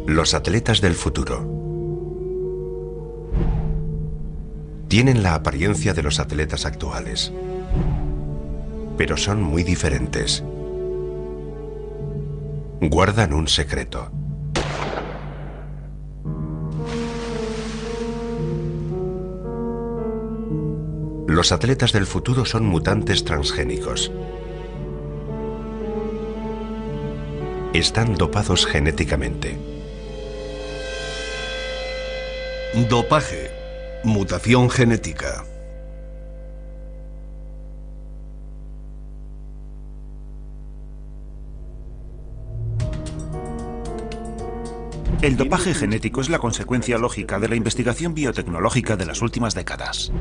Los atletas del futuro. Tienen la apariencia de los atletas actuales, pero son muy diferentes. Guardan un secreto. Los atletas del futuro son mutantes transgénicos. Están dopados genéticamente. Dopaje. Mutación genética. El dopaje genético es la consecuencia lógica de la investigación biotecnológica de las últimas décadas.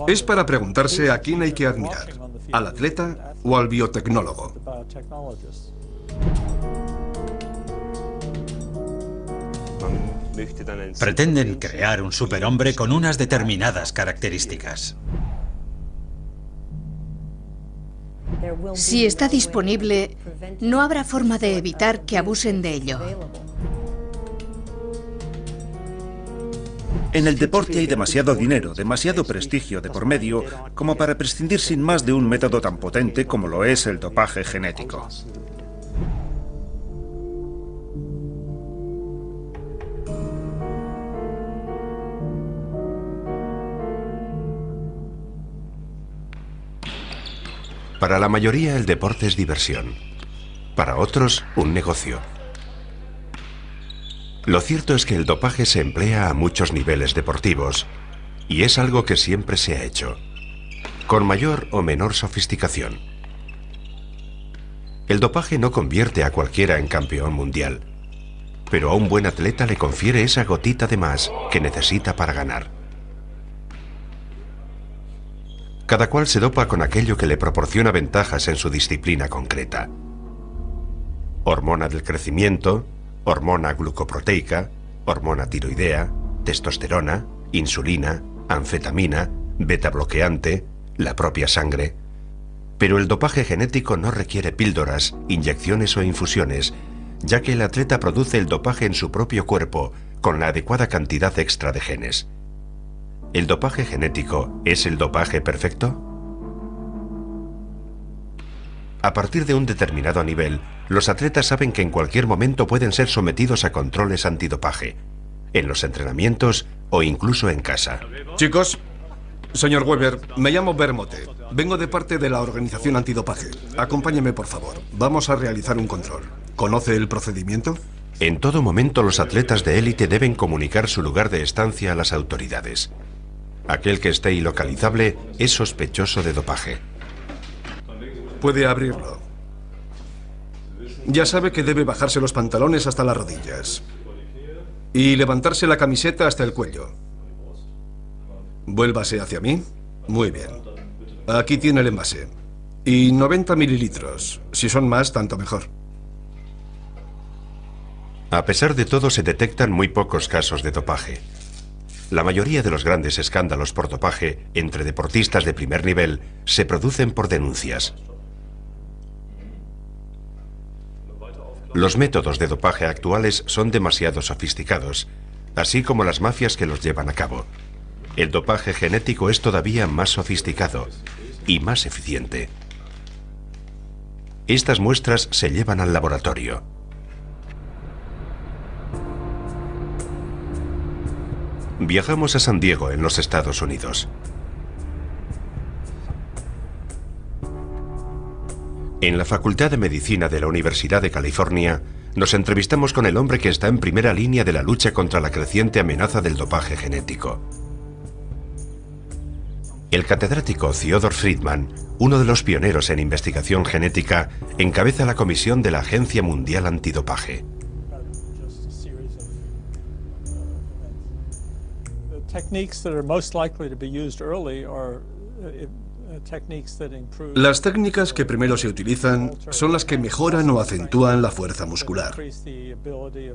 Es para preguntarse a quién hay que admirar, al atleta o al biotecnólogo. Pretenden crear un superhombre con unas determinadas características. Si está disponible, no habrá forma de evitar que abusen de ello. En el deporte hay demasiado dinero, demasiado prestigio de por medio, como para prescindir sin más de un método tan potente como lo es el dopaje genético. Para la mayoría el deporte es diversión. Para otros, un negocio. Lo cierto es que el dopaje se emplea a muchos niveles deportivos y es algo que siempre se ha hecho, con mayor o menor sofisticación. El dopaje no convierte a cualquiera en campeón mundial, pero a un buen atleta le confiere esa gotita de más que necesita para ganar. Cada cual se dopa con aquello que le proporciona ventajas en su disciplina concreta. Hormona del crecimiento, hormona glucoproteica, hormona tiroidea, testosterona, insulina, anfetamina, beta bloqueante, la propia sangre. Pero el dopaje genético no requiere píldoras, inyecciones o infusiones, ya que el atleta produce el dopaje en su propio cuerpo con la adecuada cantidad extra de genes. ¿El dopaje genético es el dopaje perfecto? A partir de un determinado nivel, los atletas saben que en cualquier momento pueden ser sometidos a controles antidopaje, en los entrenamientos o incluso en casa. Chicos, señor Weber, me llamo Bermote. Vengo de parte de la organización antidopaje. Acompáñeme, por favor. Vamos a realizar un control. ¿Conoce el procedimiento? En todo momento los atletas de élite deben comunicar su lugar de estancia a las autoridades. Aquel que esté ilocalizable es sospechoso de dopaje. Puede abrirlo. Ya sabe que debe bajarse los pantalones hasta las rodillas y levantarse la camiseta hasta el cuello. Vuélvase hacia mí. Muy bien. Aquí tiene el envase. Y 90 mililitros. Si son más, tanto mejor. A pesar de todo, se detectan muy pocos casos de dopaje. La mayoría de los grandes escándalos por dopaje entre deportistas de primer nivel se producen por denuncias. Los métodos de dopaje actuales son demasiado sofisticados, así como las mafias que los llevan a cabo. El dopaje genético es todavía más sofisticado y más eficiente. Estas muestras se llevan al laboratorio. Viajamos a San Diego, en los Estados Unidos. En la Facultad de Medicina de la Universidad de California, nos entrevistamos con el hombre que está en primera línea de la lucha contra la creciente amenaza del dopaje genético. El catedrático Theodore Friedman, uno de los pioneros en investigación genética, encabeza la comisión de la Agencia Mundial Antidopaje. Las técnicas que primero se utilizan son las que mejoran o acentúan la fuerza muscular.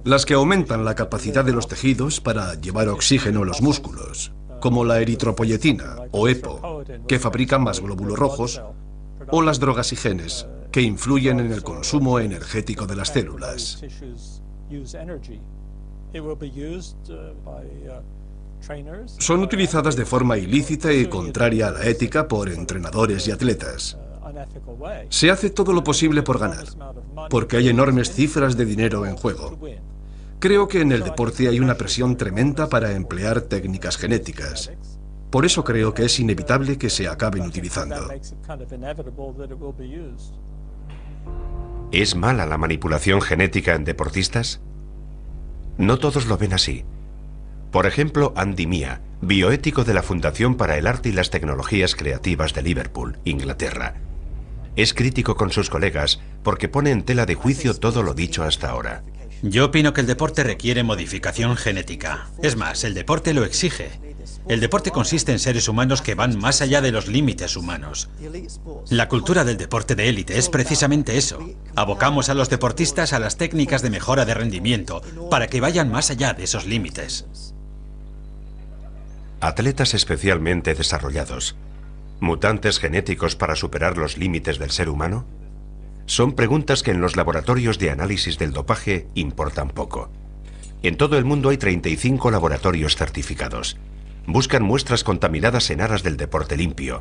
Las que aumentan la capacidad de los tejidos para llevar oxígeno a los músculos, como la eritropoyetina o EPO, que fabrica más glóbulos rojos, o las drogas y genes, que influyen en el consumo energético de las células. Son utilizadas de forma ilícita y contraria a la ética por entrenadores y atletas. Se hace todo lo posible por ganar, porque hay enormes cifras de dinero en juego. Creo que en el deporte hay una presión tremenda para emplear técnicas genéticas. Por eso creo que es inevitable que se acaben utilizando. ¿Es mala la manipulación genética en deportistas? No todos lo ven así. Por ejemplo, Andy Mia, bioético de la Fundación para el Arte y las Tecnologías Creativas de Liverpool, Inglaterra. Es crítico con sus colegas porque pone en tela de juicio todo lo dicho hasta ahora. Yo opino que el deporte requiere modificación genética. Es más, el deporte lo exige. El deporte consiste en seres humanos que van más allá de los límites humanos. La cultura del deporte de élite es precisamente eso. Abocamos a los deportistas a las técnicas de mejora de rendimiento para que vayan más allá de esos límites. Atletas especialmente desarrollados. ¿Mutantes genéticos para superar los límites del ser humano? Son preguntas que en los laboratorios de análisis del dopaje importan poco. En todo el mundo hay 35 laboratorios certificados. Buscan muestras contaminadas en aras del deporte limpio.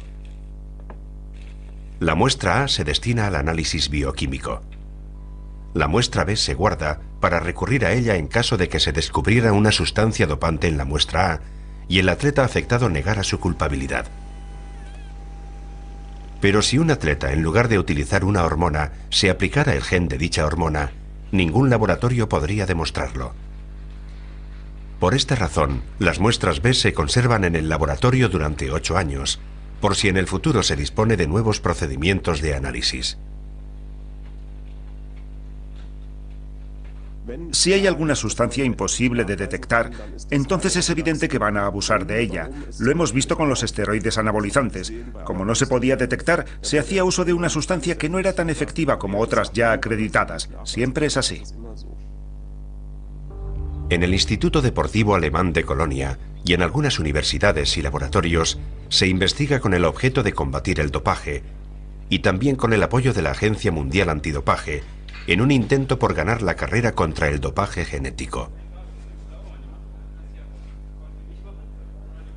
La muestra A se destina al análisis bioquímico. La muestra B se guarda para recurrir a ella en caso de que se descubriera una sustancia dopante en la muestra A y el atleta afectado negara su culpabilidad. Pero si un atleta, en lugar de utilizar una hormona, se aplicara el gen de dicha hormona, ningún laboratorio podría demostrarlo. Por esta razón, las muestras B se conservan en el laboratorio durante 8 años, por si en el futuro se dispone de nuevos procedimientos de análisis. Si hay alguna sustancia imposible de detectar, entonces es evidente que van a abusar de ella. Lo hemos visto con los esteroides anabolizantes. Como no se podía detectar, se hacía uso de una sustancia que no era tan efectiva como otras ya acreditadas. Siempre es así. En el Instituto Deportivo Alemán de Colonia y en algunas universidades y laboratorios se investiga con el objeto de combatir el dopaje y también con el apoyo de la Agencia Mundial Antidopaje en un intento por ganar la carrera contra el dopaje genético.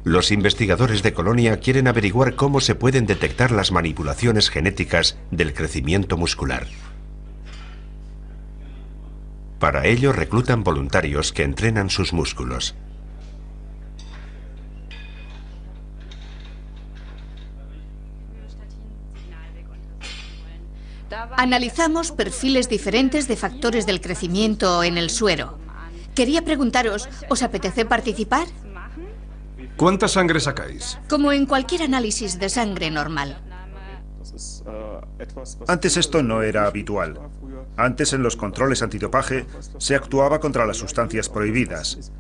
Los investigadores de Colonia quieren averiguar cómo se pueden detectar las manipulaciones genéticas del crecimiento muscular. Para ello reclutan voluntarios que entrenan sus músculos. Analizamos perfiles diferentes de factores del crecimiento en el suero. Quería preguntaros, ¿os apetece participar? ¿Cuánta sangre sacáis? Como en cualquier análisis de sangre normal. Antes esto no era habitual. Antes en los controles antidopaje se actuaba contra las sustancias prohibidas.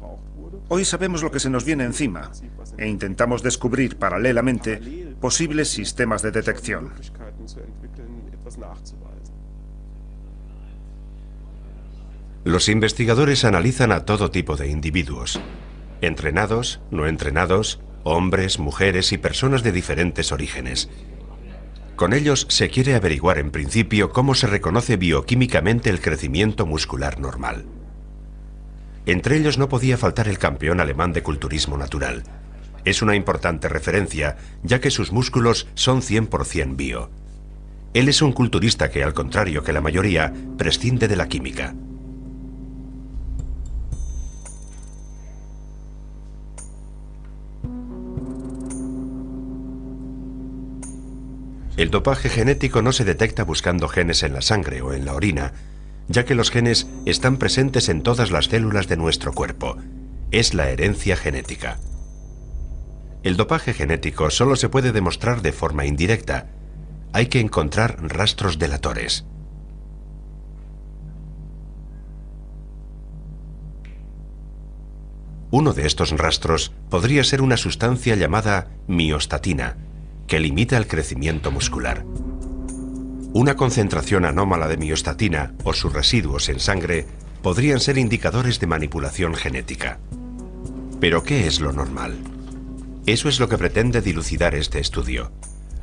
Hoy sabemos lo que se nos viene encima e intentamos descubrir paralelamente posibles sistemas de detección. Los investigadores analizan a todo tipo de individuos, entrenados, no entrenados, hombres, mujeres y personas de diferentes orígenes. Con ellos se quiere averiguar en principio cómo se reconoce bioquímicamente el crecimiento muscular normal. Entre ellos no podía faltar el campeón alemán de culturismo natural. Es una importante referencia, ya que sus músculos son 100% bio. Él es un culturista que, al contrario que la mayoría, prescinde de la química. El dopaje genético no se detecta buscando genes en la sangre o en la orina, ya que los genes están presentes en todas las células de nuestro cuerpo. Es la herencia genética. El dopaje genético solo se puede demostrar de forma indirecta. Hay que encontrar rastros delatores. Uno de estos rastros podría ser una sustancia llamada miostatina, que limita el crecimiento muscular. Una concentración anómala de miostatina o sus residuos en sangre podrían ser indicadores de manipulación genética. ¿Pero qué es lo normal? Eso es lo que pretende dilucidar este estudio.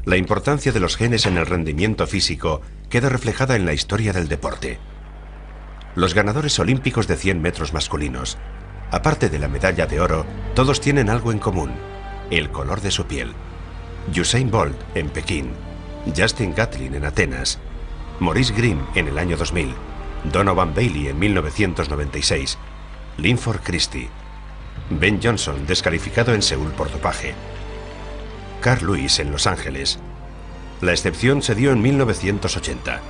La importancia de los genes en el rendimiento físico queda reflejada en la historia del deporte. Los ganadores olímpicos de 100 metros masculinos, aparte de la medalla de oro, todos tienen algo en común: el color de su piel. Usain Bolt en Pekín, Justin Gatlin en Atenas, Maurice Greene en el año 2000, Donovan Bailey en 1996, Linford Christie, Ben Johnson descalificado en Seúl por dopaje, Carl Lewis en Los Ángeles. La excepción se dio en 1980.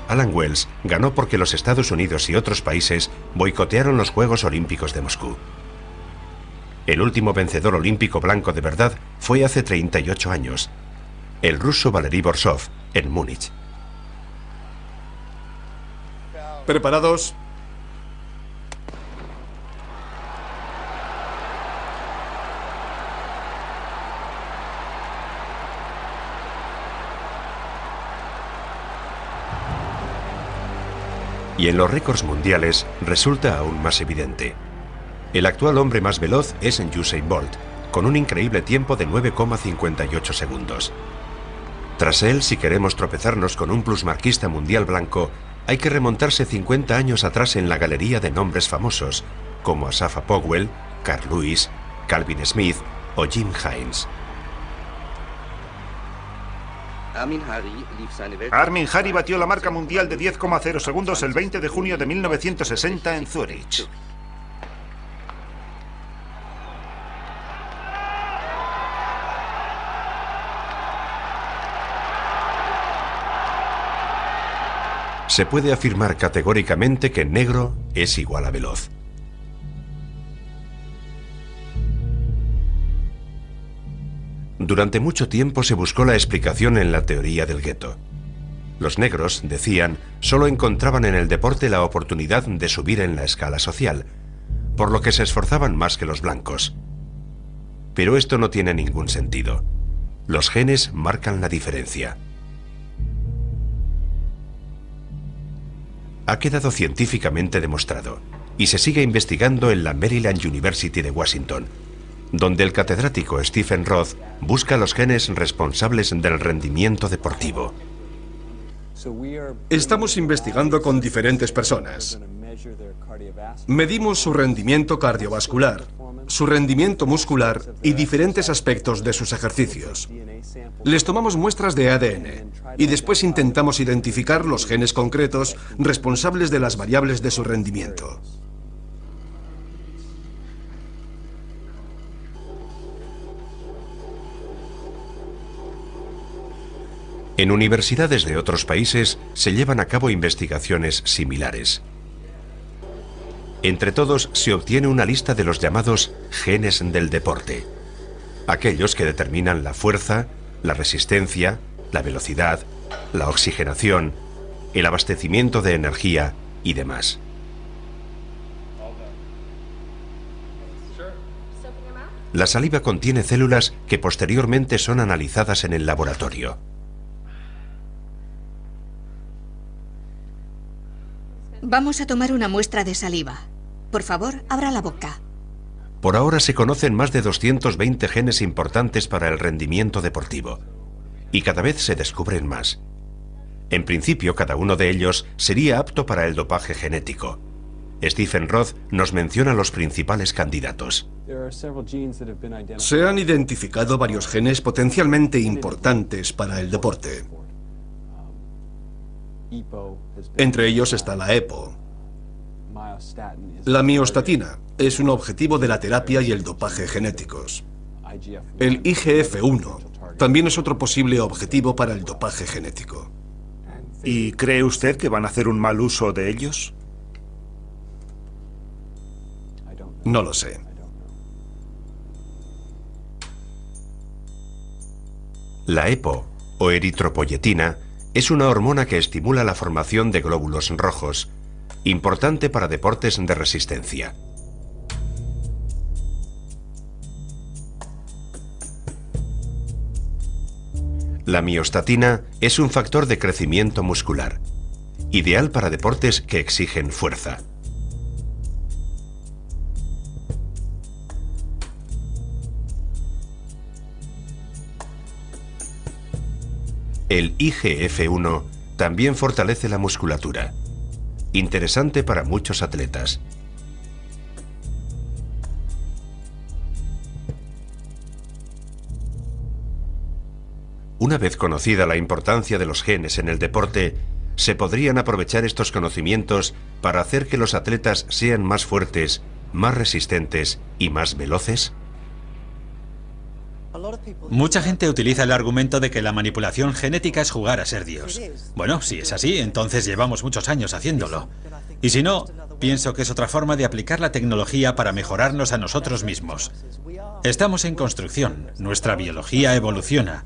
Alan Wells ganó porque los Estados Unidos y otros países boicotearon los Juegos Olímpicos de Moscú. El último vencedor olímpico blanco de verdad fue hace 38 años, el ruso Valery Borsov, en Múnich. ¿Preparados? Y en los récords mundiales resulta aún más evidente. El actual hombre más veloz es Usain Bolt, con un increíble tiempo de 9,58 segundos. Tras él, si queremos tropezarnos con un plusmarquista mundial blanco, hay que remontarse 50 años atrás en la galería de nombres famosos, como Asafa Powell, Carl Lewis, Calvin Smith o Jim Hines. Armin Hari batió la marca mundial de 10,0 segundos el 20 de junio de 1960 en Zúrich. Se puede afirmar categóricamente que negro es igual a veloz. Durante mucho tiempo se buscó la explicación en la teoría del gueto. Los negros, decían, solo encontraban en el deporte la oportunidad de subir en la escala social, por lo que se esforzaban más que los blancos. Pero esto no tiene ningún sentido. Los genes marcan la diferencia. Ha quedado científicamente demostrado y se sigue investigando en la Maryland University de Washington, donde el catedrático Stephen Roth busca los genes responsables del rendimiento deportivo. Estamos investigando con diferentes personas. Medimos su rendimiento cardiovascular, su rendimiento muscular y diferentes aspectos de sus ejercicios. Les tomamos muestras de ADN y después intentamos identificar los genes concretos responsables de las variables de su rendimiento. En universidades de otros países se llevan a cabo investigaciones similares. Entre todos se obtiene una lista de los llamados genes del deporte, aquellos que determinan la fuerza, la resistencia, la velocidad, la oxigenación, el abastecimiento de energía y demás. La saliva contiene células que posteriormente son analizadas en el laboratorio. Vamos a tomar una muestra de saliva. Por favor, abra la boca. Por ahora se conocen más de 220 genes importantes para el rendimiento deportivo, y cada vez se descubren más. En principio, cada uno de ellos sería apto para el dopaje genético. Stephen Roth nos menciona los principales candidatos. Se han identificado varios genes potencialmente importantes para el deporte. Entre ellos está la EPO. La miostatina es un objetivo de la terapia y el dopaje genéticos. El IGF-1 también es otro posible objetivo para el dopaje genético. ¿Y cree usted que van a hacer un mal uso de ellos? No lo sé. La EPO, o eritropoyetina, es una hormona que estimula la formación de glóbulos rojos, importante para deportes de resistencia. La miostatina es un factor de crecimiento muscular, ideal para deportes que exigen fuerza. El IGF-1 También fortalece la musculatura. Interesante para muchos atletas. Una vez conocida la importancia de los genes en el deporte, ¿se podrían aprovechar estos conocimientos para hacer que los atletas sean más fuertes, más resistentes y más veloces? Mucha gente utiliza el argumento de que la manipulación genética es jugar a ser Dios. Bueno, si es así, entonces llevamos muchos años haciéndolo. Y si no, pienso que es otra forma de aplicar la tecnología para mejorarnos a nosotros mismos. Estamos en construcción, nuestra biología evoluciona,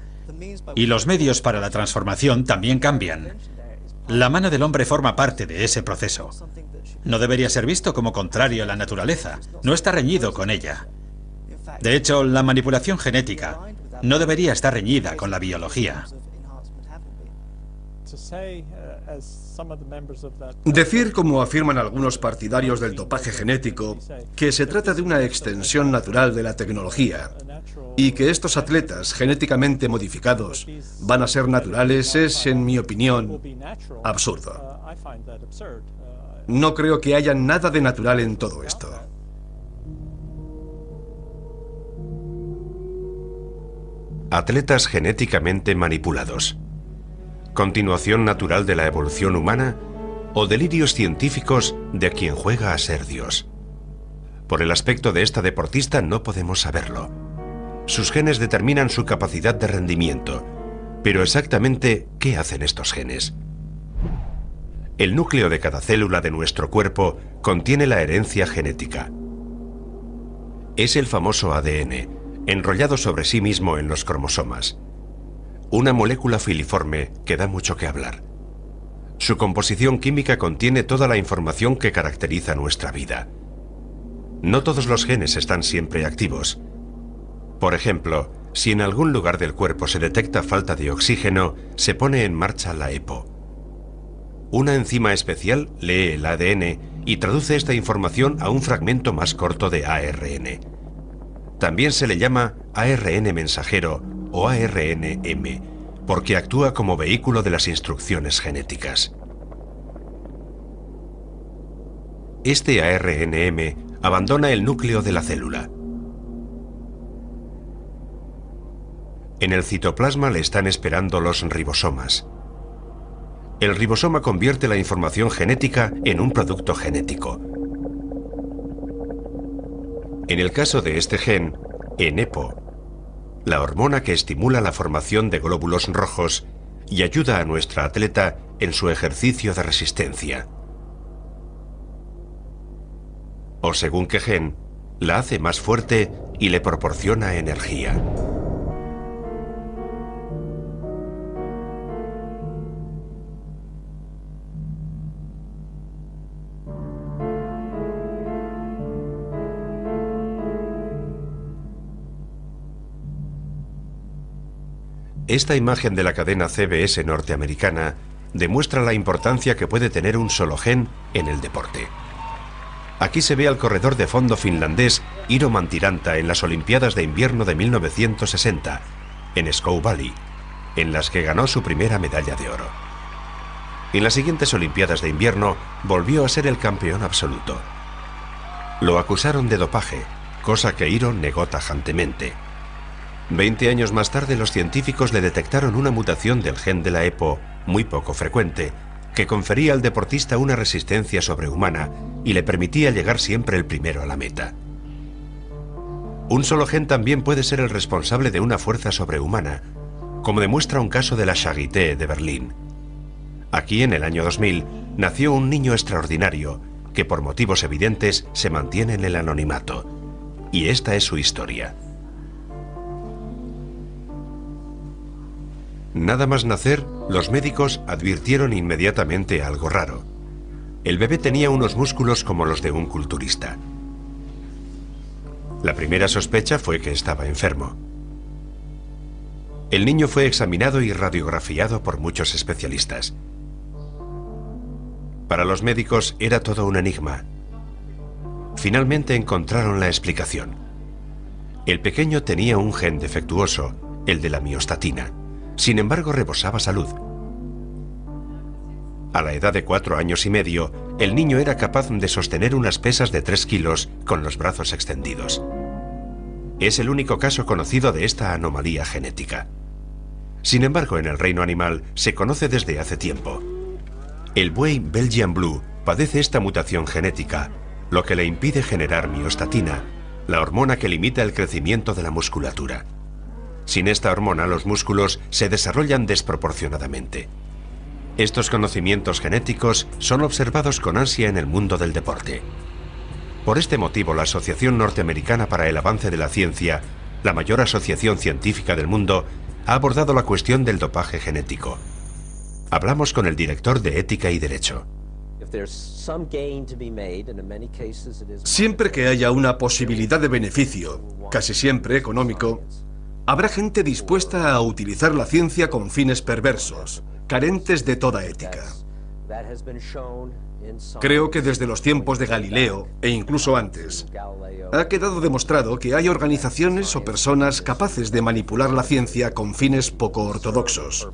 y los medios para la transformación también cambian. La mano del hombre forma parte de ese proceso. No debería ser visto como contrario a la naturaleza, no está reñido con ella. De hecho, la manipulación genética no debería estar reñida con la biología. Decir, como afirman algunos partidarios del dopaje genético, que se trata de una extensión natural de la tecnología y que estos atletas genéticamente modificados van a ser naturales es, en mi opinión, absurdo. No creo que haya nada de natural en todo esto. Atletas genéticamente manipulados. ¿Continuación natural de la evolución humana o delirios científicos de quien juega a ser Dios? Por el aspecto de esta deportista no podemos saberlo. Sus genes determinan su capacidad de rendimiento, pero exactamente ¿qué hacen estos genes? El núcleo de cada célula de nuestro cuerpo contiene la herencia genética. Es el famoso ADN, enrollado sobre sí mismo en los cromosomas. Una molécula filiforme que da mucho que hablar. Su composición química contiene toda la información que caracteriza nuestra vida. No todos los genes están siempre activos. Por ejemplo, si en algún lugar del cuerpo se detecta falta de oxígeno, se pone en marcha la EPO. Una enzima especial lee el ADN y traduce esta información a un fragmento más corto de ARN. También se le llama ARN mensajero o ARNM, porque actúa como vehículo de las instrucciones genéticas. Este ARNM abandona el núcleo de la célula. En el citoplasma le están esperando los ribosomas. El ribosoma convierte la información genética en un producto genético. En el caso de este gen, en EPO, la hormona que estimula la formación de glóbulos rojos y ayuda a nuestra atleta en su ejercicio de resistencia. O según qué gen, la hace más fuerte y le proporciona energía. Esta imagen de la cadena CBS norteamericana demuestra la importancia que puede tener un solo gen en el deporte. Aquí se ve al corredor de fondo finlandés Iiro Mantiranta en las Olimpiadas de Invierno de 1960, en Squaw Valley, en las que ganó su primera medalla de oro. En las siguientes Olimpiadas de Invierno volvió a ser el campeón absoluto. Lo acusaron de dopaje, cosa que Iiro negó tajantemente. 20 años más tarde, los científicos le detectaron una mutación del gen de la EPO, muy poco frecuente, que confería al deportista una resistencia sobrehumana y le permitía llegar siempre el primero a la meta. Un solo gen también puede ser el responsable de una fuerza sobrehumana, como demuestra un caso de la Charité de Berlín. Aquí, en el año 2000, nació un niño extraordinario que por motivos evidentes se mantiene en el anonimato. Y esta es su historia. Nada más nacer, los médicos advirtieron inmediatamente algo raro. El bebé tenía unos músculos como los de un culturista. La primera sospecha fue que estaba enfermo. El niño fue examinado y radiografiado por muchos especialistas. Para los médicos era todo un enigma. Finalmente encontraron la explicación. El pequeño tenía un gen defectuoso, el de la miostatina. Sin embargo, rebosaba salud. A la edad de 4 años y medio, el niño era capaz de sostener unas pesas de 3 kilos con los brazos extendidos. Es el único caso conocido de esta anomalía genética. Sin embargo, en el reino animal se conoce desde hace tiempo. El buey Belgian Blue padece esta mutación genética, lo que le impide generar miostatina, la hormona que limita el crecimiento de la musculatura. Sin esta hormona, los músculos se desarrollan desproporcionadamente. Estos conocimientos genéticos son observados con ansia en el mundo del deporte. Por este motivo, la Asociación Norteamericana para el Avance de la Ciencia, la mayor asociación científica del mundo, ha abordado la cuestión del dopaje genético. Hablamos con el director de Ética y Derecho. Siempre que haya una posibilidad de beneficio, casi siempre económico, habrá gente dispuesta a utilizar la ciencia con fines perversos, carentes de toda ética. Creo que desde los tiempos de Galileo, e incluso antes, ha quedado demostrado que hay organizaciones o personas capaces de manipular la ciencia con fines poco ortodoxos.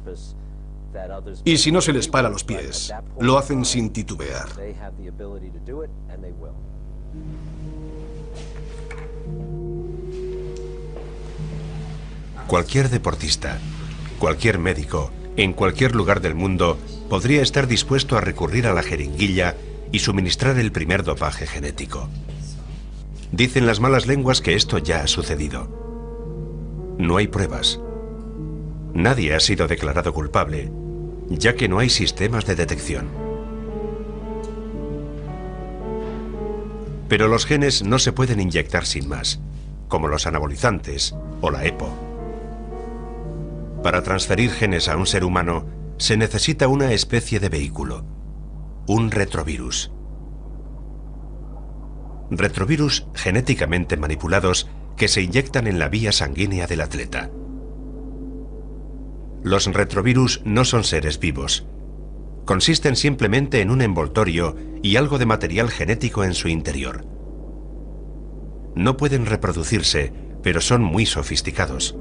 Y si no se les para los pies, lo hacen sin titubear. Cualquier deportista, cualquier médico, en cualquier lugar del mundo, podría estar dispuesto a recurrir a la jeringuilla y suministrar el primer dopaje genético. Dicen las malas lenguas que esto ya ha sucedido. No hay pruebas. Nadie ha sido declarado culpable, ya que no hay sistemas de detección. Pero los genes no se pueden inyectar sin más, como los anabolizantes o la EPO. Para transferir genes a un ser humano, se necesita una especie de vehículo, un retrovirus. Retrovirus genéticamente manipulados que se inyectan en la vía sanguínea del atleta. Los retrovirus no son seres vivos. Consisten simplemente en un envoltorio y algo de material genético en su interior. No pueden reproducirse, pero son muy sofisticados.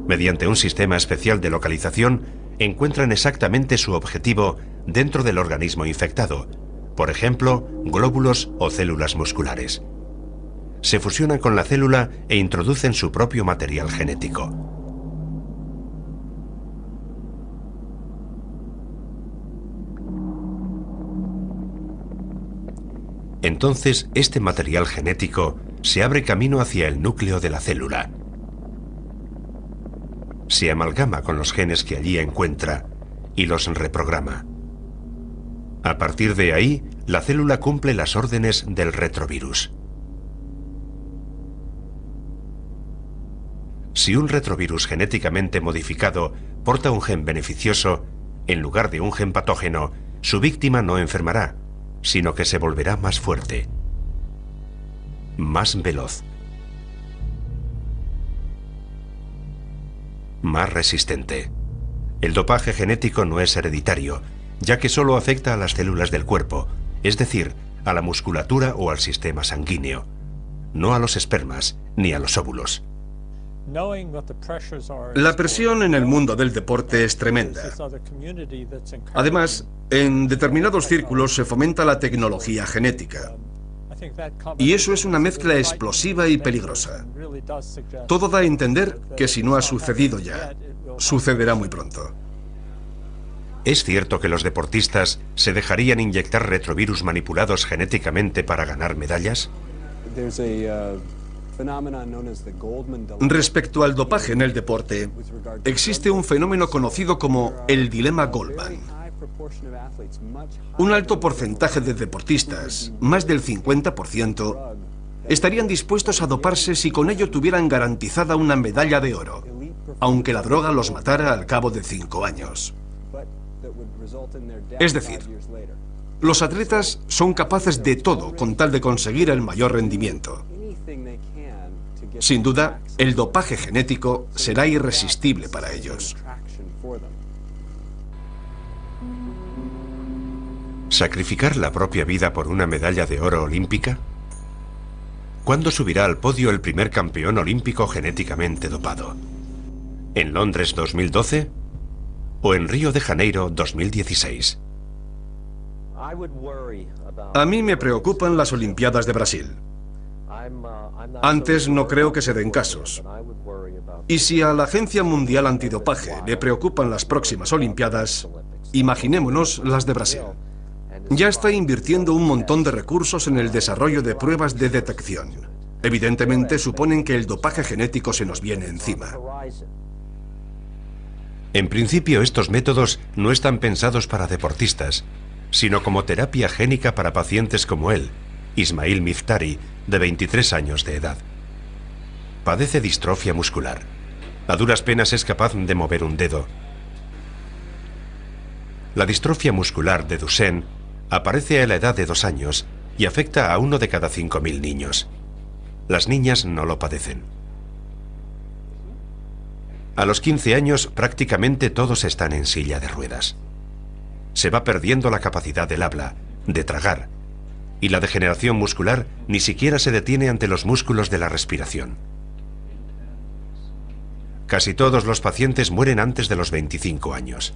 Mediante un sistema especial de localización, encuentran exactamente su objetivo dentro del organismo infectado, por ejemplo, glóbulos o células musculares. Se fusionan con la célula e introducen su propio material genético. Entonces, este material genético se abre camino hacia el núcleo de la célula. Se amalgama con los genes que allí encuentra y los reprograma. A partir de ahí, la célula cumple las órdenes del retrovirus. Si un retrovirus genéticamente modificado porta un gen beneficioso, en lugar de un gen patógeno, su víctima no enfermará, sino que se volverá más fuerte, más veloz, más resistente. El dopaje genético no es hereditario, ya que solo afecta a las células del cuerpo, es decir, a la musculatura o al sistema sanguíneo, no a los espermas ni a los óvulos. La presión en el mundo del deporte es tremenda. Además, en determinados círculos se fomenta la tecnología genética. Y eso es una mezcla explosiva y peligrosa. Todo da a entender que si no ha sucedido ya, sucederá muy pronto. ¿Es cierto que los deportistas se dejarían inyectar retrovirus manipulados genéticamente para ganar medallas? Respecto al dopaje en el deporte, existe un fenómeno conocido como el dilema Goldman. Un alto porcentaje de deportistas, más del 50%, estarían dispuestos a doparse si con ello tuvieran garantizada una medalla de oro, aunque la droga los matara al cabo de 5 años. Es decir, los atletas son capaces de todo con tal de conseguir el mayor rendimiento. Sin duda, el dopaje genético será irresistible para ellos. ¿Sacrificar la propia vida por una medalla de oro olímpica? ¿Cuándo subirá al podio el primer campeón olímpico genéticamente dopado? ¿En Londres 2012? ¿O en Río de Janeiro 2016? A mí me preocupan las Olimpiadas de Brasil. Antes no creo que se den casos. Y si a la Agencia Mundial Antidopaje le preocupan las próximas Olimpiadas, imaginémonos las de Brasil. Ya está invirtiendo un montón de recursos en el desarrollo de pruebas de detección. Evidentemente suponen que el dopaje genético se nos viene encima. En principio, estos métodos no están pensados para deportistas, sino como terapia génica para pacientes como él, Ismail Miftari, de 23 años de edad. Padece distrofia muscular. A duras penas es capaz de mover un dedo. La distrofia muscular de Duchenne aparece a la edad de 2 años y afecta a 1 de cada 5.000 niños. Las niñas no lo padecen. A los 15 años prácticamente todos están en silla de ruedas. Se va perdiendo la capacidad del habla, de tragar, y la degeneración muscular ni siquiera se detiene ante los músculos de la respiración. Casi todos los pacientes mueren antes de los 25 años.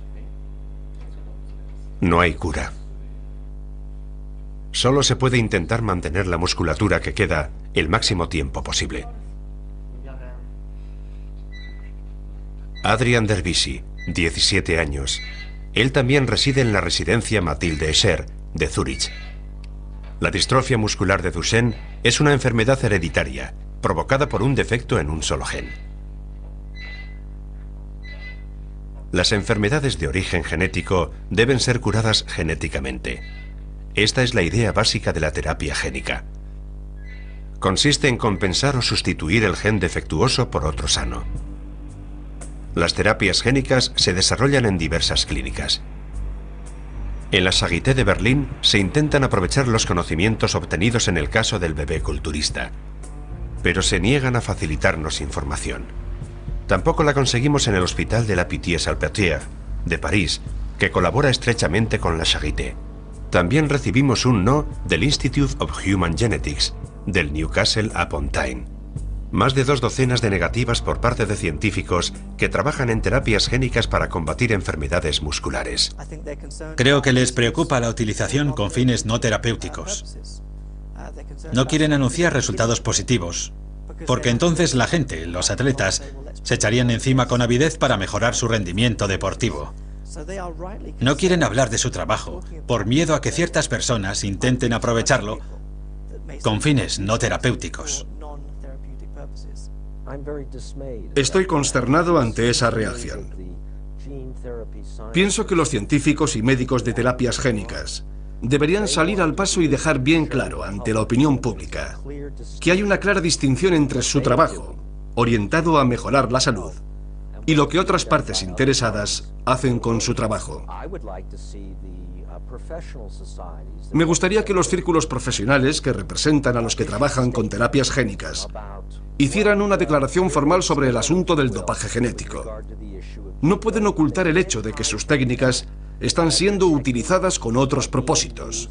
No hay cura. Solo se puede intentar mantener la musculatura que queda el máximo tiempo posible. Adrian Dervisi, 17 años. Él también reside en la residencia Mathilde Escher, de Zúrich. La distrofia muscular de Duchenne es una enfermedad hereditaria, provocada por un defecto en un solo gen. Las enfermedades de origen genético deben ser curadas genéticamente. Esta es la idea básica de la terapia génica. Consiste en compensar o sustituir el gen defectuoso por otro sano. Las terapias génicas se desarrollan en diversas clínicas. En la Charité de Berlín se intentan aprovechar los conocimientos obtenidos en el caso del bebé culturista, pero se niegan a facilitarnos información. Tampoco la conseguimos en el Hospital de la Pitié-Salpêtrière, de París, que colabora estrechamente con la Charité. También recibimos un no del Institute of Human Genetics, del Newcastle upon Tyne. Más de 2 docenas de negativas por parte de científicos que trabajan en terapias génicas para combatir enfermedades musculares. Creo que les preocupa la utilización con fines no terapéuticos. No quieren anunciar resultados positivos, porque entonces la gente, los atletas, se echarían encima con avidez para mejorar su rendimiento deportivo. No quieren hablar de su trabajo, por miedo a que ciertas personas intenten aprovecharlo con fines no terapéuticos. Estoy consternado ante esa reacción. Pienso que los científicos y médicos de terapias génicas deberían salir al paso y dejar bien claro ante la opinión pública que hay una clara distinción entre su trabajo, orientado a mejorar la salud, y lo que otras partes interesadas hacen con su trabajo. Me gustaría que los círculos profesionales que representan a los que trabajan con terapias génicas hicieran una declaración formal sobre el asunto del dopaje genético. No pueden ocultar el hecho de que sus técnicas están siendo utilizadas con otros propósitos.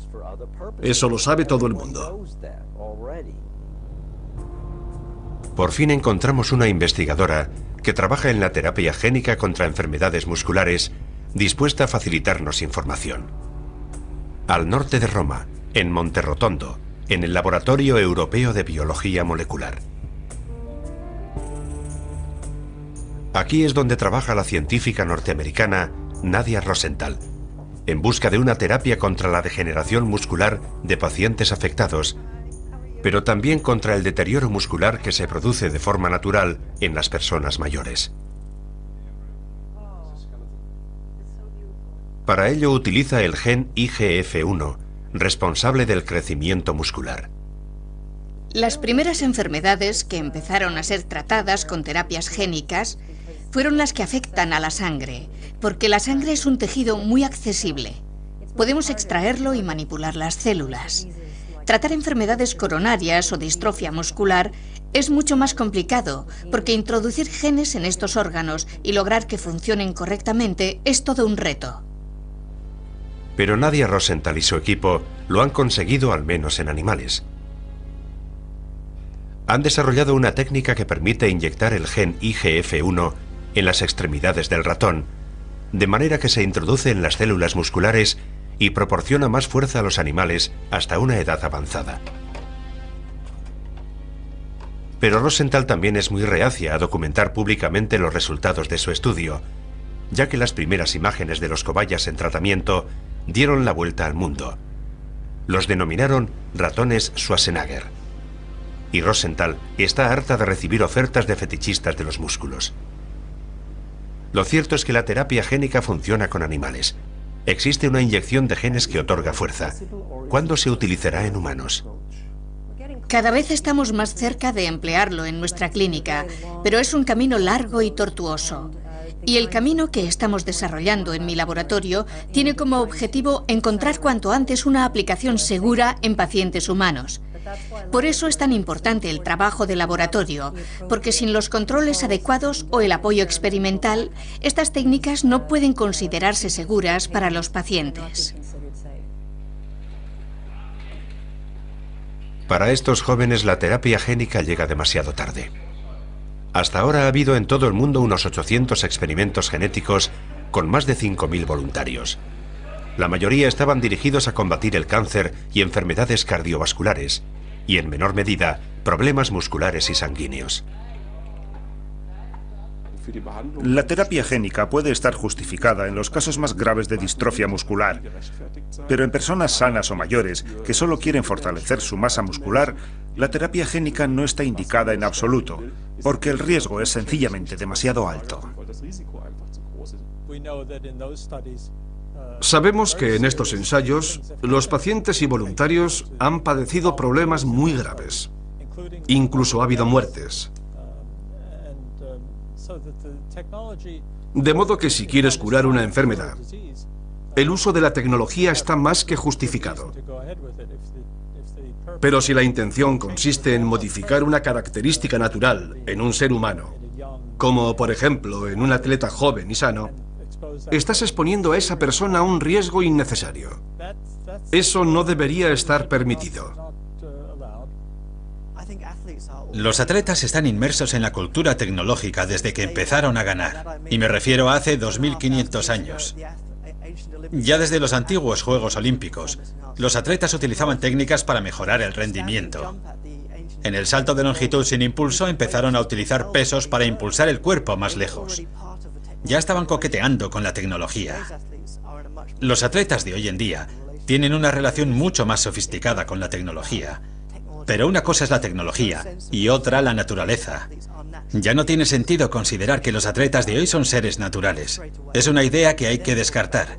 Eso lo sabe todo el mundo. Por fin encontramos una investigadora que trabaja en la terapia génica contra enfermedades musculares, dispuesta a facilitarnos información. Al norte de Roma, en Monterrotondo, en el Laboratorio Europeo de Biología Molecular. Aquí es donde trabaja la científica norteamericana Nadia Rosenthal, en busca de una terapia contra la degeneración muscular de pacientes afectados, pero también contra el deterioro muscular que se produce de forma natural en las personas mayores. Para ello utiliza el gen IGF-1, responsable del crecimiento muscular. Las primeras enfermedades que empezaron a ser tratadas con terapias génicas fueron las que afectan a la sangre, porque la sangre es un tejido muy accesible. Podemos extraerlo y manipular las células. Tratar enfermedades coronarias o distrofia muscular es mucho más complicado, porque introducir genes en estos órganos y lograr que funcionen correctamente es todo un reto. Pero Nadia Rosenthal y su equipo lo han conseguido al menos en animales. Han desarrollado una técnica que permite inyectar el gen IGF-1 en las extremidades del ratón, de manera que se introduce en las células musculares y proporciona más fuerza a los animales hasta una edad avanzada. Pero Rosenthal también es muy reacia a documentar públicamente los resultados de su estudio, ya que las primeras imágenes de los cobayas en tratamiento dieron la vuelta al mundo. Los denominaron ratones Schwarzenegger. Y Rosenthal está harta de recibir ofertas de fetichistas de los músculos. Lo cierto es que la terapia génica funciona con animales. Existe una inyección de genes que otorga fuerza. ¿Cuándo se utilizará en humanos? Cada vez estamos más cerca de emplearlo en nuestra clínica, pero es un camino largo y tortuoso. Y el camino que estamos desarrollando en mi laboratorio tiene como objetivo encontrar cuanto antes una aplicación segura en pacientes humanos. Por eso es tan importante el trabajo de laboratorio, porque sin los controles adecuados o el apoyo experimental, estas técnicas no pueden considerarse seguras para los pacientes. Para estos jóvenes la terapia génica llega demasiado tarde. Hasta ahora ha habido en todo el mundo unos 800 experimentos genéticos con más de 5.000 voluntarios. La mayoría estaban dirigidos a combatir el cáncer y enfermedades cardiovasculares, y en menor medida, problemas musculares y sanguíneos. La terapia génica puede estar justificada en los casos más graves de distrofia muscular, pero en personas sanas o mayores que solo quieren fortalecer su masa muscular, la terapia génica no está indicada en absoluto, porque el riesgo es sencillamente demasiado alto. Sabemos que en estos ensayos, los pacientes y voluntarios han padecido problemas muy graves. Incluso ha habido muertes. De modo que si quieres curar una enfermedad, el uso de la tecnología está más que justificado. Pero si la intención consiste en modificar una característica natural en un ser humano, como por ejemplo en un atleta joven y sano, estás exponiendo a esa persona a un riesgo innecesario. Eso no debería estar permitido. Los atletas están inmersos en la cultura tecnológica desde que empezaron a ganar, y me refiero a hace 2500 años. Ya desde los antiguos Juegos Olímpicos, los atletas utilizaban técnicas para mejorar el rendimiento. En el salto de longitud sin impulso empezaron a utilizar pesos para impulsar el cuerpo más lejos. Ya estaban coqueteando con la tecnología. Los atletas de hoy en día tienen una relación mucho más sofisticada con la tecnología. Pero una cosa es la tecnología y otra la naturaleza. Ya no tiene sentido considerar que los atletas de hoy son seres naturales. Es una idea que hay que descartar.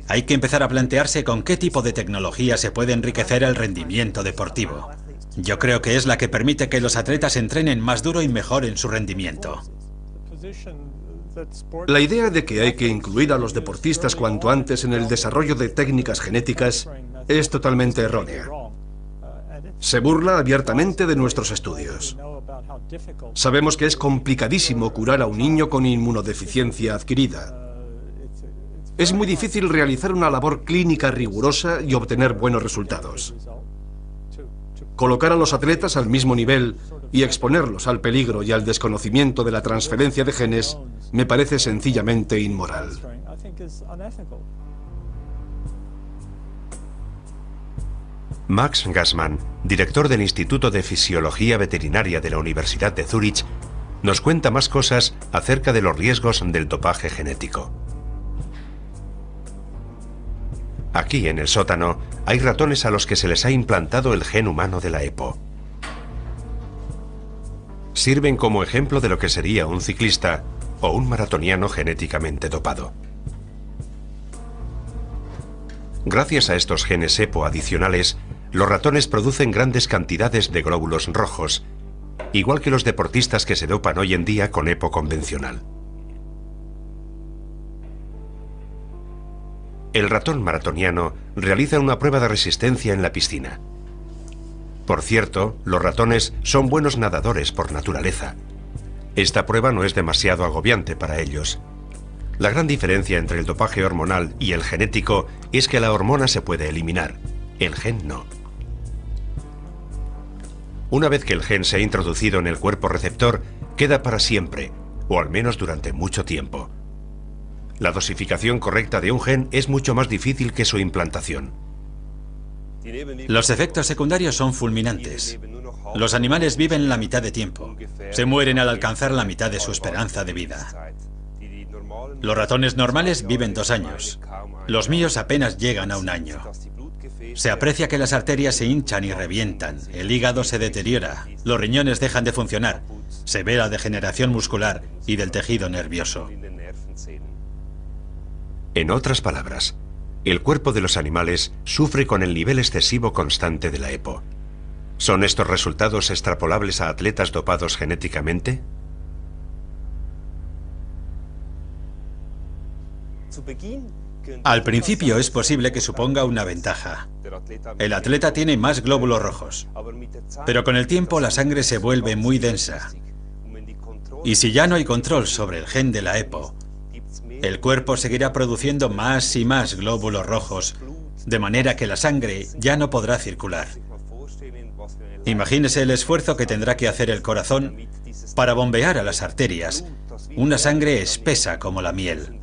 Hay que empezar a plantearse con qué tipo de tecnología se puede enriquecer el rendimiento deportivo. Yo creo que es la que permite que los atletas entrenen más duro y mejor en su rendimiento. La idea de que hay que incluir a los deportistas cuanto antes en el desarrollo de técnicas genéticas es totalmente errónea. Se burla abiertamente de nuestros estudios. Sabemos que es complicadísimo curar a un niño con inmunodeficiencia adquirida. Es muy difícil realizar una labor clínica rigurosa y obtener buenos resultados. Colocar a los atletas al mismo nivel y exponerlos al peligro y al desconocimiento de la transferencia de genes me parece sencillamente inmoral. Max Gassmann, director del Instituto de Fisiología Veterinaria de la Universidad de Zúrich, nos cuenta más cosas acerca de los riesgos del dopaje genético. Aquí, en el sótano, hay ratones a los que se les ha implantado el gen humano de la EPO. Sirven como ejemplo de lo que sería un ciclista o un maratoniano genéticamente dopado. Gracias a estos genes EPO adicionales, los ratones producen grandes cantidades de glóbulos rojos, igual que los deportistas que se dopan hoy en día con EPO convencional. El ratón maratoniano realiza una prueba de resistencia en la piscina. Por cierto, los ratones son buenos nadadores por naturaleza. Esta prueba no es demasiado agobiante para ellos. La gran diferencia entre el dopaje hormonal y el genético es que la hormona se puede eliminar, el gen no. Una vez que el gen se ha introducido en el cuerpo receptor, queda para siempre, o al menos durante mucho tiempo. La dosificación correcta de un gen es mucho más difícil que su implantación. Los efectos secundarios son fulminantes. Los animales viven la mitad de tiempo. Se mueren al alcanzar la mitad de su esperanza de vida. Los ratones normales viven 2 años. Los míos apenas llegan a 1 año. Se aprecia que las arterias se hinchan y revientan, el hígado se deteriora, los riñones dejan de funcionar, se ve la degeneración muscular y del tejido nervioso. En otras palabras, el cuerpo de los animales sufre con el nivel excesivo constante de la EPO. ¿Son estos resultados extrapolables a atletas dopados genéticamente? Al principio es posible que suponga una ventaja. El atleta tiene más glóbulos rojos, pero con el tiempo la sangre se vuelve muy densa. Y si ya no hay control sobre el gen de la EPO, el cuerpo seguirá produciendo más y más glóbulos rojos, de manera que la sangre ya no podrá circular. Imagínese el esfuerzo que tendrá que hacer el corazón para bombear a las arterias una sangre espesa como la miel.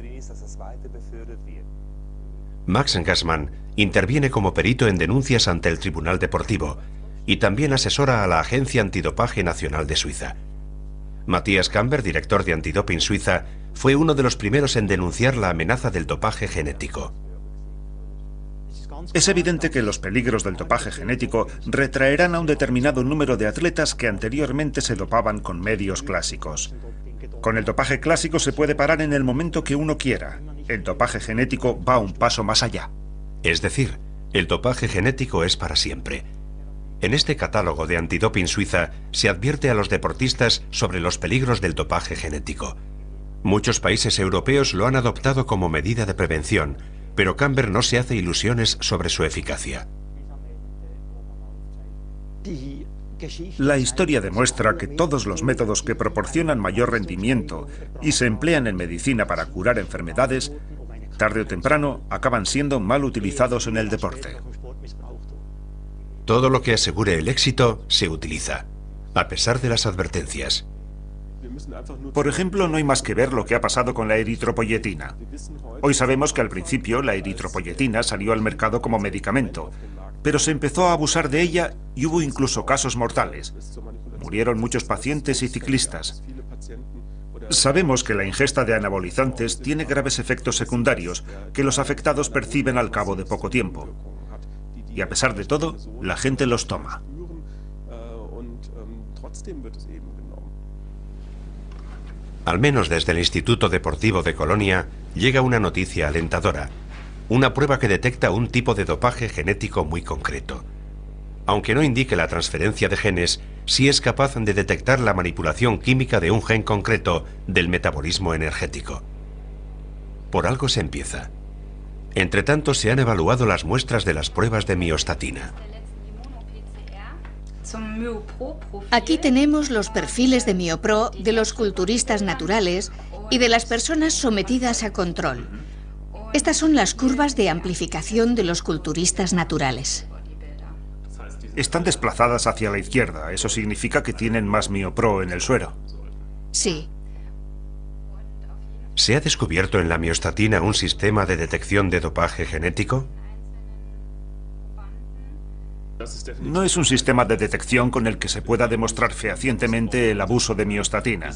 Max Gassmann interviene como perito en denuncias ante el Tribunal Deportivo y también asesora a la Agencia Antidopaje Nacional de Suiza. Matthias Kamber, director de Antidoping Suiza, fue uno de los primeros en denunciar la amenaza del dopaje genético. Es evidente que los peligros del dopaje genético retraerán a un determinado número de atletas que anteriormente se dopaban con medios clásicos. Con el dopaje clásico se puede parar en el momento que uno quiera. El dopaje genético va un paso más allá. Es decir, el dopaje genético es para siempre. En este catálogo de Antidoping Suiza se advierte a los deportistas sobre los peligros del dopaje genético. Muchos países europeos lo han adoptado como medida de prevención, pero Kamber no se hace ilusiones sobre su eficacia. La historia demuestra que todos los métodos que proporcionan mayor rendimiento y se emplean en medicina para curar enfermedades, tarde o temprano acaban siendo mal utilizados en el deporte. Todo lo que asegure el éxito se utiliza, a pesar de las advertencias. Por ejemplo, no hay más que ver lo que ha pasado con la eritropoyetina. Hoy sabemos que al principio la eritropoyetina salió al mercado como medicamento, pero se empezó a abusar de ella y hubo incluso casos mortales. Murieron muchos pacientes y ciclistas. Sabemos que la ingesta de anabolizantes tiene graves efectos secundarios que los afectados perciben al cabo de poco tiempo. Y a pesar de todo, la gente los toma. Al menos desde el Instituto Deportivo de Colonia llega una noticia alentadora. Una prueba que detecta un tipo de dopaje genético muy concreto. Aunque no indique la transferencia de genes, sí es capaz de detectar la manipulación química de un gen concreto del metabolismo energético. Por algo se empieza. Entre tanto, se han evaluado las muestras de las pruebas de miostatina. Aquí tenemos los perfiles de MioPro de los culturistas naturales y de las personas sometidas a control. Estas son las curvas de amplificación de los culturistas naturales. Están desplazadas hacia la izquierda. Eso significa que tienen más MioPro en el suero. Sí. ¿Se ha descubierto en la miostatina un sistema de detección de dopaje genético? No es un sistema de detección con el que se pueda demostrar fehacientemente el abuso de miostatina.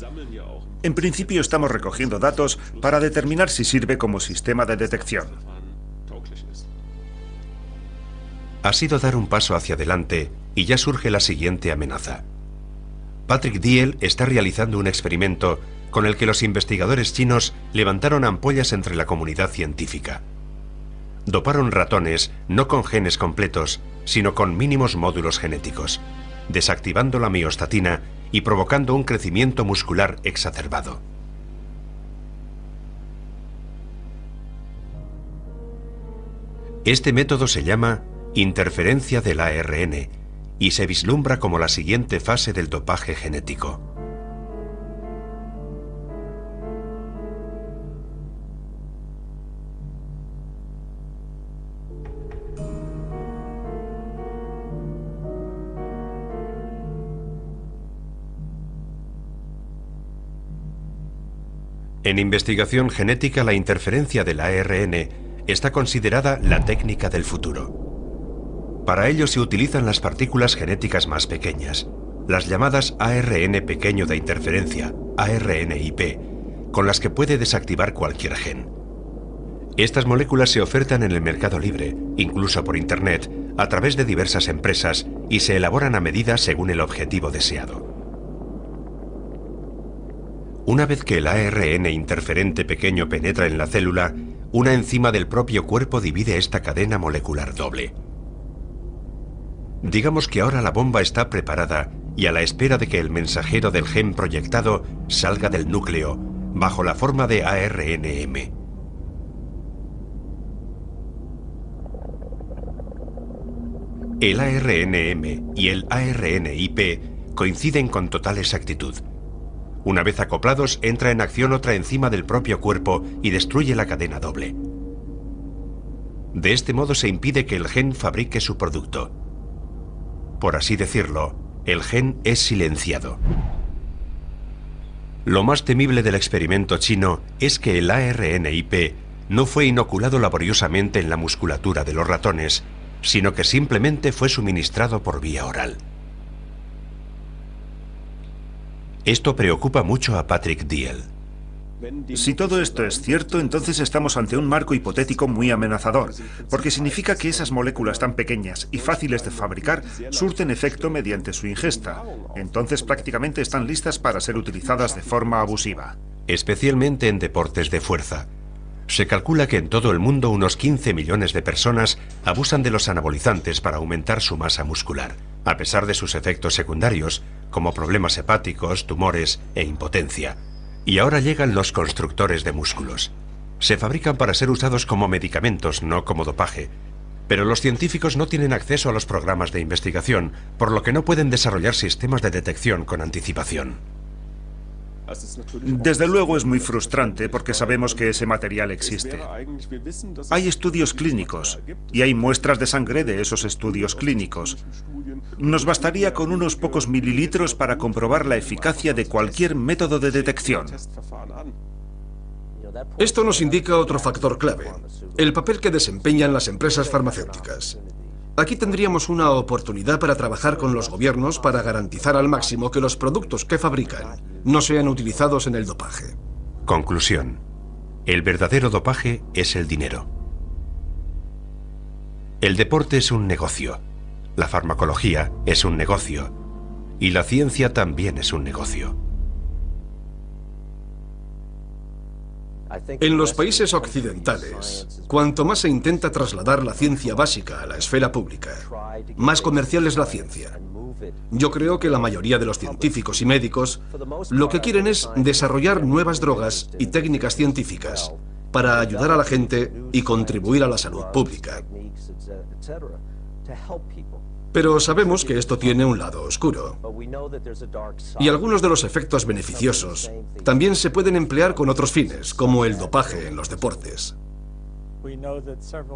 En principio estamos recogiendo datos para determinar si sirve como sistema de detección. Ha sido dar un paso hacia adelante y ya surge la siguiente amenaza. Patrick Diel está realizando un experimento con el que los investigadores chinos levantaron ampollas entre la comunidad científica. Doparon ratones no con genes completos, sino con mínimos módulos genéticos, desactivando la miostatina y provocando un crecimiento muscular exacerbado. Este método se llama interferencia del ARN y se vislumbra como la siguiente fase del dopaje genético. En investigación genética, la interferencia del ARN está considerada la técnica del futuro. Para ello se utilizan las partículas genéticas más pequeñas, las llamadas ARN pequeño de interferencia, ARNIP, con las que puede desactivar cualquier gen. Estas moléculas se ofertan en el mercado libre, incluso por Internet, a través de diversas empresas y se elaboran a medida según el objetivo deseado. Una vez que el ARN interferente pequeño penetra en la célula, una enzima del propio cuerpo divide esta cadena molecular doble. Digamos que ahora la bomba está preparada y a la espera de que el mensajero del gen proyectado salga del núcleo, bajo la forma de ARNM. El ARNM y el ARNIP coinciden con total exactitud. Una vez acoplados, entra en acción otra enzima del propio cuerpo y destruye la cadena doble. De este modo se impide que el gen fabrique su producto. Por así decirlo, el gen es silenciado. Lo más temible del experimento chino es que el ARNIP no fue inoculado laboriosamente en la musculatura de los ratones, sino que simplemente fue suministrado por vía oral. Esto preocupa mucho a Patrick Diel. Si todo esto es cierto, entonces estamos ante un marco hipotético muy amenazador, porque significa que esas moléculas tan pequeñas y fáciles de fabricar surten efecto mediante su ingesta. Entonces prácticamente están listas para ser utilizadas de forma abusiva. Especialmente en deportes de fuerza. Se calcula que en todo el mundo unos 15 millones de personas abusan de los anabolizantes para aumentar su masa muscular, a pesar de sus efectos secundarios, como problemas hepáticos, tumores e impotencia. Y ahora llegan los constructores de músculos. Se fabrican para ser usados como medicamentos, no como dopaje. Pero los científicos no tienen acceso a los programas de investigación, por lo que no pueden desarrollar sistemas de detección con anticipación. Desde luego es muy frustrante porque sabemos que ese material existe. Hay estudios clínicos y hay muestras de sangre de esos estudios clínicos. Nos bastaría con unos pocos mililitros para comprobar la eficacia de cualquier método de detección. Esto nos indica otro factor clave, el papel que desempeñan las empresas farmacéuticas. Aquí tendríamos una oportunidad para trabajar con los gobiernos para garantizar al máximo que los productos que fabrican no sean utilizados en el dopaje. Conclusión. El verdadero dopaje es el dinero. El deporte es un negocio. La farmacología es un negocio. Y la ciencia también es un negocio. En los países occidentales, cuanto más se intenta trasladar la ciencia básica a la esfera pública, más comercial es la ciencia. Yo creo que la mayoría de los científicos y médicos lo que quieren es desarrollar nuevas drogas y técnicas científicas para ayudar a la gente y contribuir a la salud pública. Pero sabemos que esto tiene un lado oscuro. Y algunos de los efectos beneficiosos también se pueden emplear con otros fines, como el dopaje en los deportes.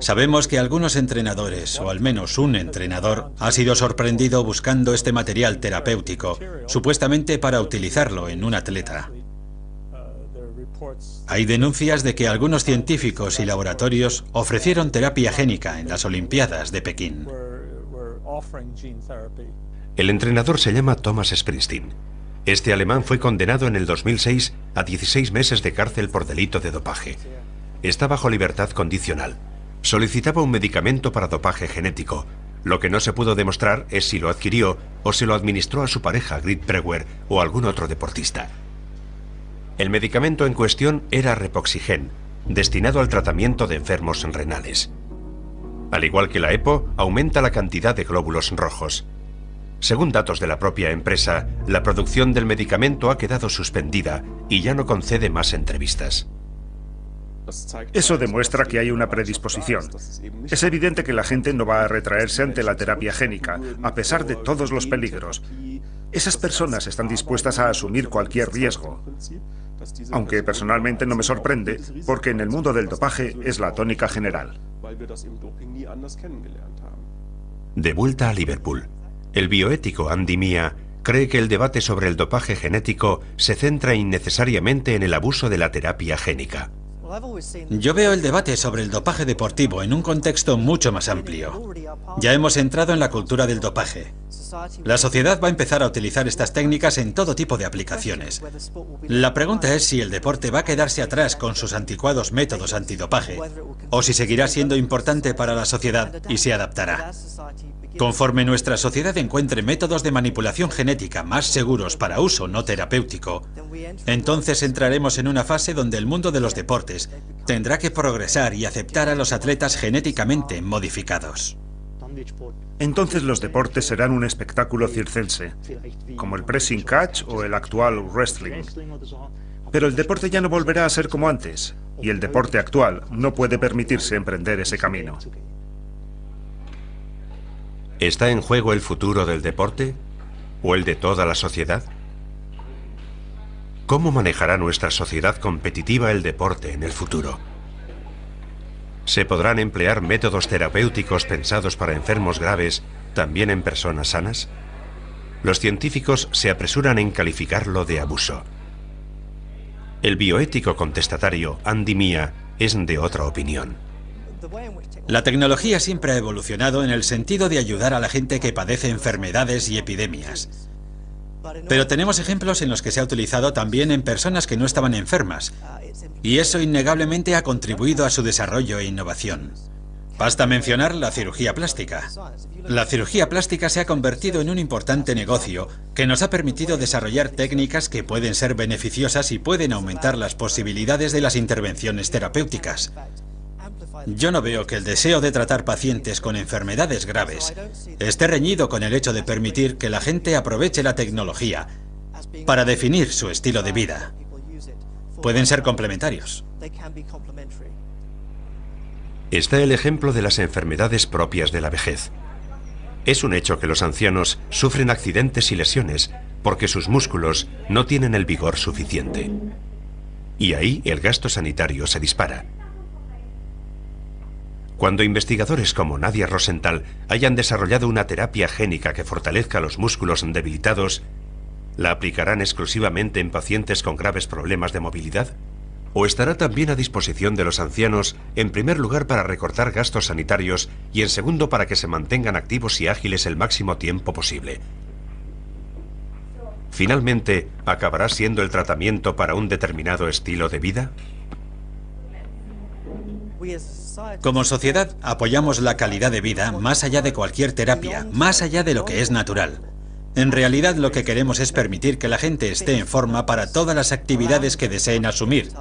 Sabemos que algunos entrenadores, o al menos un entrenador, ha sido sorprendido buscando este material terapéutico, supuestamente para utilizarlo en un atleta. Hay denuncias de que algunos científicos y laboratorios ofrecieron terapia génica en las Olimpiadas de Pekín. El entrenador se llama Thomas Springsteen. Este alemán fue condenado en el 2006 a 16 meses de cárcel por delito de dopaje. Está bajo libertad condicional. Solicitaba un medicamento para dopaje genético. Lo que no se pudo demostrar es si lo adquirió o se lo administró a su pareja, Grit Brewer, o algún otro deportista. El medicamento en cuestión era Repoxigen, destinado al tratamiento de enfermos renales. Al igual que la EPO, aumenta la cantidad de glóbulos rojos. Según datos de la propia empresa, la producción del medicamento ha quedado suspendida y ya no concede más entrevistas. Eso demuestra que hay una predisposición. Es evidente que la gente no va a retraerse ante la terapia génica, a pesar de todos los peligros. Esas personas están dispuestas a asumir cualquier riesgo. Aunque personalmente no me sorprende, porque en el mundo del dopaje es la tónica general. De vuelta a Liverpool, el bioético Andy Mia cree que el debate sobre el dopaje genético se centra innecesariamente en el abuso de la terapia génica. Yo veo el debate sobre el dopaje deportivo en un contexto mucho más amplio. Ya hemos entrado en la cultura del dopaje. La sociedad va a empezar a utilizar estas técnicas en todo tipo de aplicaciones. La pregunta es si el deporte va a quedarse atrás con sus anticuados métodos antidopaje o si seguirá siendo importante para la sociedad y se adaptará. Conforme nuestra sociedad encuentre métodos de manipulación genética más seguros para uso no terapéutico, entonces entraremos en una fase donde el mundo de los deportes tendrá que progresar y aceptar a los atletas genéticamente modificados. Entonces los deportes serán un espectáculo circense, como el pressing catch o el actual wrestling. Pero el deporte ya no volverá a ser como antes, y el deporte actual no puede permitirse emprender ese camino. ¿Está en juego el futuro del deporte o el de toda la sociedad? ¿Cómo manejará nuestra sociedad competitiva el deporte en el futuro? ¿Se podrán emplear métodos terapéuticos pensados para enfermos graves también en personas sanas? Los científicos se apresuran en calificarlo de abuso. El bioético contestatario Andy Mia es de otra opinión. La tecnología siempre ha evolucionado en el sentido de ayudar a la gente que padece enfermedades y epidemias. Pero tenemos ejemplos en los que se ha utilizado también en personas que no estaban enfermas, y eso innegablemente ha contribuido a su desarrollo e innovación. Basta mencionar la cirugía plástica. La cirugía plástica se ha convertido en un importante negocio que nos ha permitido desarrollar técnicas que pueden ser beneficiosas y pueden aumentar las posibilidades de las intervenciones terapéuticas. Yo no veo que el deseo de tratar pacientes con enfermedades graves esté reñido con el hecho de permitir que la gente aproveche la tecnología para definir su estilo de vida. Pueden ser complementarios. Está el ejemplo de las enfermedades propias de la vejez. Es un hecho que los ancianos sufren accidentes y lesiones porque sus músculos no tienen el vigor suficiente. Y ahí el gasto sanitario se dispara. Cuando investigadores como Nadia Rosenthal hayan desarrollado una terapia génica que fortalezca los músculos debilitados, ¿la aplicarán exclusivamente en pacientes con graves problemas de movilidad? ¿O estará también a disposición de los ancianos, en primer lugar para recortar gastos sanitarios y en segundo para que se mantengan activos y ágiles el máximo tiempo posible? Finalmente, ¿acabará siendo el tratamiento para un determinado estilo de vida? Como sociedad, apoyamos la calidad de vida más allá de cualquier terapia, más allá de lo que es natural. En realidad, lo que queremos es permitir que la gente esté en forma para todas las actividades que deseen asumir,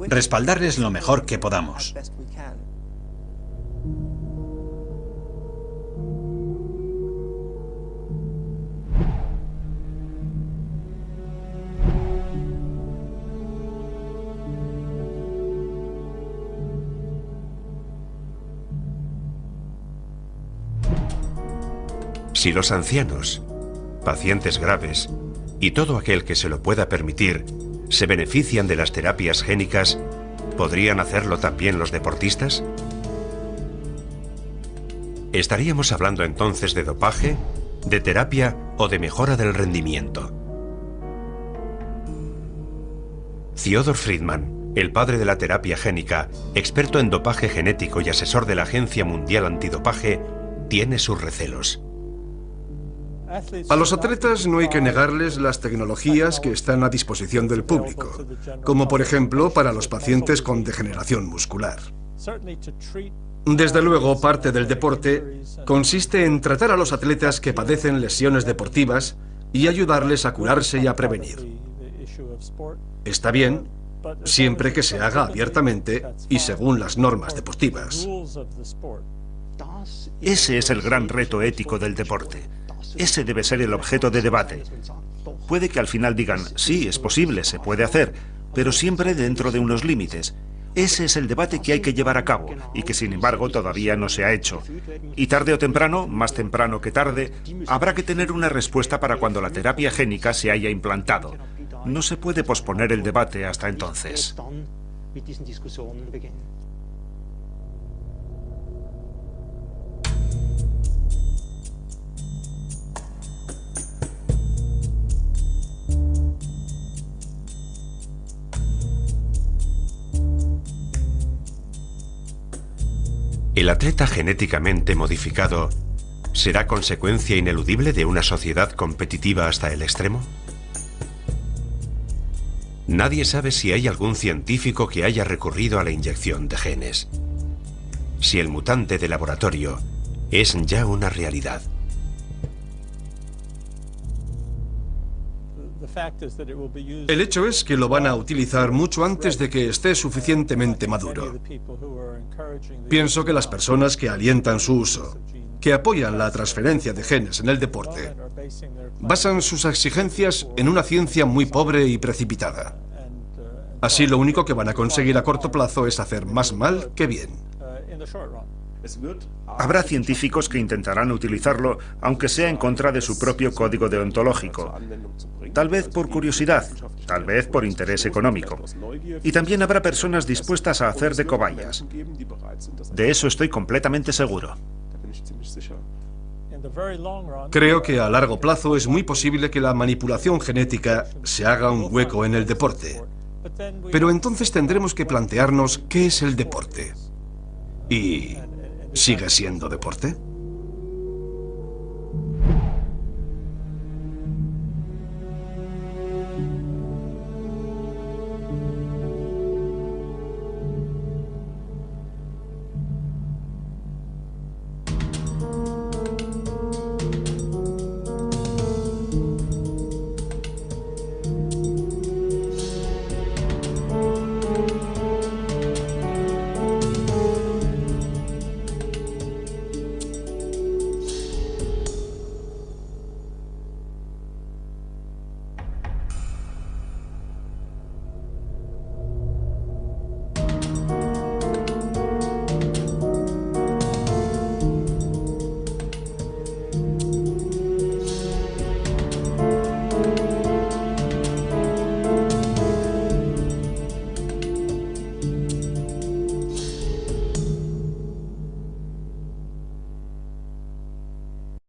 respaldarles lo mejor que podamos. Si los ancianos, pacientes graves y todo aquel que se lo pueda permitir se benefician de las terapias génicas, ¿podrían hacerlo también los deportistas? ¿Estaríamos hablando entonces de dopaje, de terapia o de mejora del rendimiento? Theodor Friedman, el padre de la terapia génica, experto en dopaje genético y asesor de la Agencia Mundial Antidopaje, tiene sus recelos. A los atletas no hay que negarles las tecnologías que están a disposición del público, como por ejemplo para los pacientes con degeneración muscular. Desde luego, parte del deporte consiste en tratar a los atletas que padecen lesiones deportivas y ayudarles a curarse y a prevenir. Está bien, siempre que se haga abiertamente y según las normas deportivas. Ese es el gran reto ético del deporte. Ese debe ser el objeto de debate. Puede que al final digan, sí, es posible, se puede hacer, pero siempre dentro de unos límites. Ese es el debate que hay que llevar a cabo y que sin embargo todavía no se ha hecho. Y tarde o temprano, más temprano que tarde, habrá que tener una respuesta para cuando la terapia génica se haya implantado. No se puede posponer el debate hasta entonces. ¿El atleta genéticamente modificado será consecuencia ineludible de una sociedad competitiva hasta el extremo? Nadie sabe si hay algún científico que haya recurrido a la inyección de genes. Si el mutante de laboratorio es ya una realidad. El hecho es que lo van a utilizar mucho antes de que esté suficientemente maduro. Pienso que las personas que alientan su uso, que apoyan la transferencia de genes en el deporte, basan sus exigencias en una ciencia muy pobre y precipitada. Así lo único que van a conseguir a corto plazo es hacer más mal que bien. Habrá científicos que intentarán utilizarlo, aunque sea en contra de su propio código deontológico. Tal vez por curiosidad, tal vez por interés económico. Y también habrá personas dispuestas a hacer de cobayas. De eso estoy completamente seguro. Creo que a largo plazo es muy posible que la manipulación genética se haga un hueco en el deporte. Pero entonces tendremos que plantearnos qué es el deporte. ¿Y sigue siendo deporte?